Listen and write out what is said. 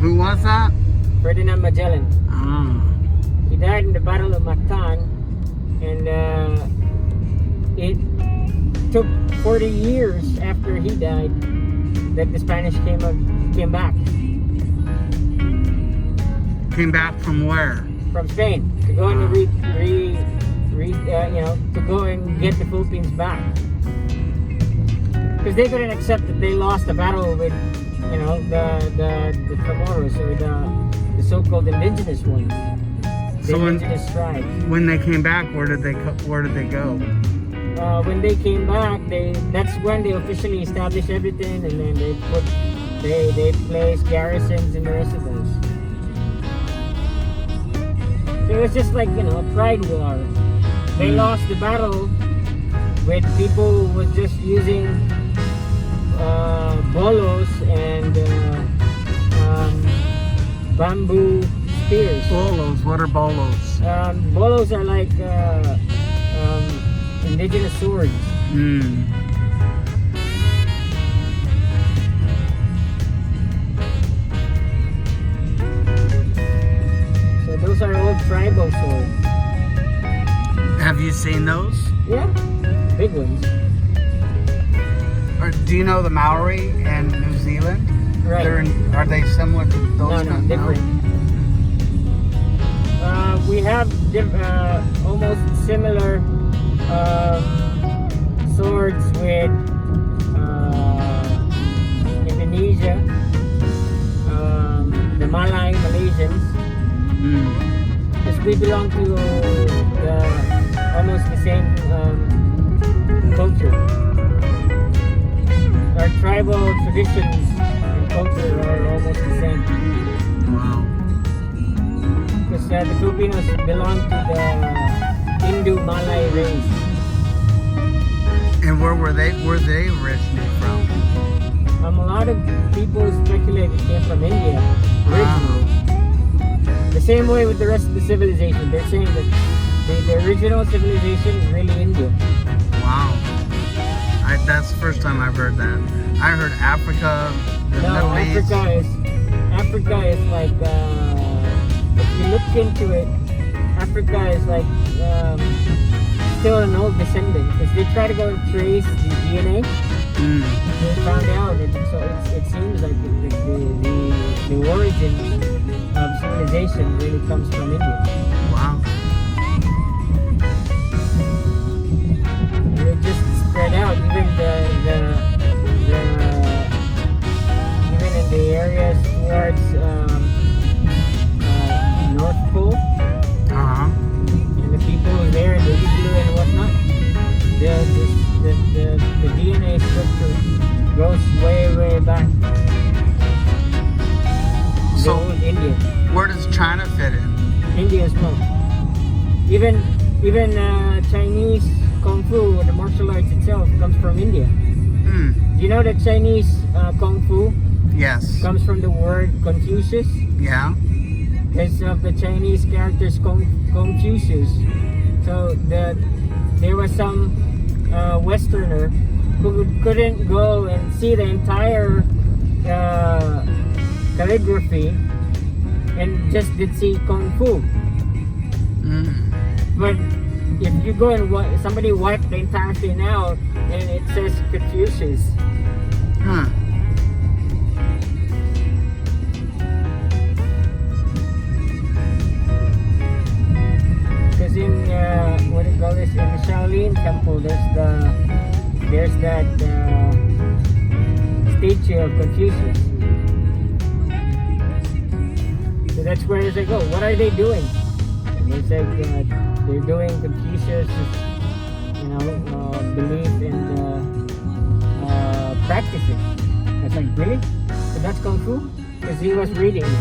Who was that? Ferdinand Magellan. Oh. He died in the Battle of Mactan, and it took 40 years after he died that the Spanish came back Came back from where? from Spain to go and to go and get the Philippines back, because they couldn't accept that they lost the battle with the Chamorros, or the so-called indigenous ones, the indigenous tribes. When they came back, where did they go? When they came back, that's when they officially established everything, and then they placed garrisons in the rest of those. So it was just like a pride war. They lost the battle with people who were just using bolos and bamboo spears. Bolos. What are bolos? Bolos are like indigenous swords. So those are old tribal swords. Have you seen those? Yeah, big ones. Or do you know the Maori in New Zealand? Right. Are they similar to those? No, different. We have almost similar swords with Indonesia, the Malaysians. Because we belong to almost the same culture. Our tribal traditions and culture are almost the same. Wow. Because the Filipinos belong to the Indo-Malay race. And where were they originally from? A lot of people speculate it came from India originally. The same way with the rest of the civilization. They're saying that the original civilization is really India. Wow. That's the first time I've heard that. I heard Africa, the Middle East. Africa is like, if you look into it, Africa is like still an old descendant, because they try to go and trace the DNA. They found out, so it seems like the origin of civilization really comes from India. Wow. And it just spread out, even even in the areas towards North Pole. And the people there in the igloo and whatnot, the DNA structure goes way back. So India. Where does China fit in? India as well. Even Chinese Kung Fu, the martial arts itself, comes from India. Do you know that Chinese Kung Fu Yes. comes from the word Confucius? Yeah. Because of the Chinese characters Confucius. So there was some Westerner who couldn't go and see the entire calligraphy and just did see Kung Fu. But if you go and somebody wiped the entire thing out and it says Confucius. Because in what do you call this, in the Shaolin Temple, there's that statue of Confucius. So that's where they go. What are they doing? And they said they're doing Confucius' belief and practices. It's like, really? So that's Kung Fu? Because he was reading it.